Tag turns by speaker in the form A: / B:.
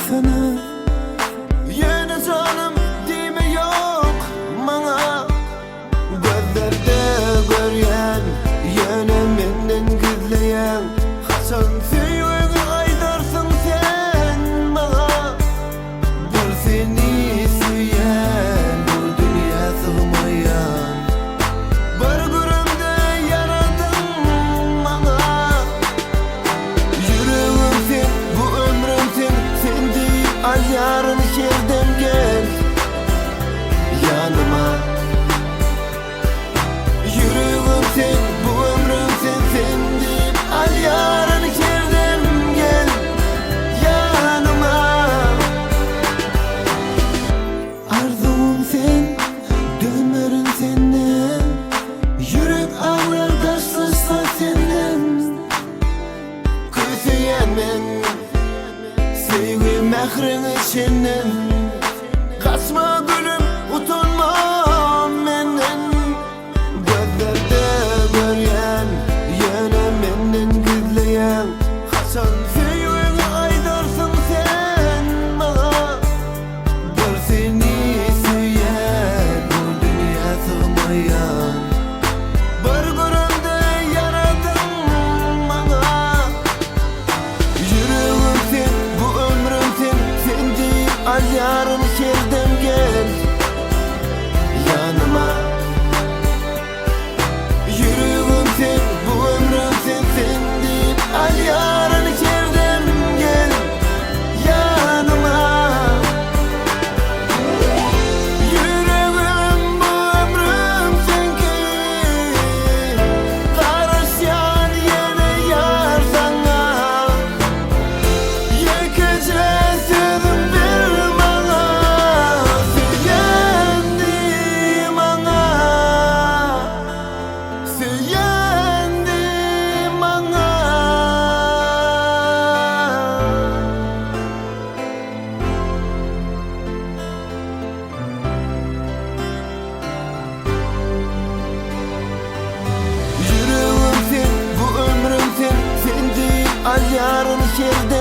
A: sana.
B: Yeni canım deme yok bana. Gözlerde göryen, yine menden gizleyen. Hasan süyüğünü aydarsın sen bana. Bir seni süyen, bu dünya sığmayan. Bir gürümde yaradın bana. Yüreğim sen, bu ömrüm sen. Sen deyip al yarın şerden gel yanıma. Yüreğim sen, bu ömrüm sen. Sen deyip al yarın şerden gel yanıma. Arzum sen, dönmerin senden. Yürek ağlar taşlaşsa senden. Küseyen men, sevgi mehrin içinden. Kaçma gülüm, utanma menden. Gözlerde göryen, yine menden gizleyen. Hasan sevgini aydarsın sen bana. Bir seni süyen, bu dünya sığmayan. Bir gürümde yaradın bana. Yüreğim sen, bu ömrüm sen. Sen deyip al yarın şerden gel yanıma. Yüreğim sen, bu ömrüm sen. Sen deyip al yarın şerden gel yanıma. Yüreğim, bu ömrüm sen ki. Karışan yine yar sana. Yekece sözüm bir bana. Söyendim ana. Söyendim ana. Yüreğim sen, bu ömrüm sen. Sen deyip al yarın şerden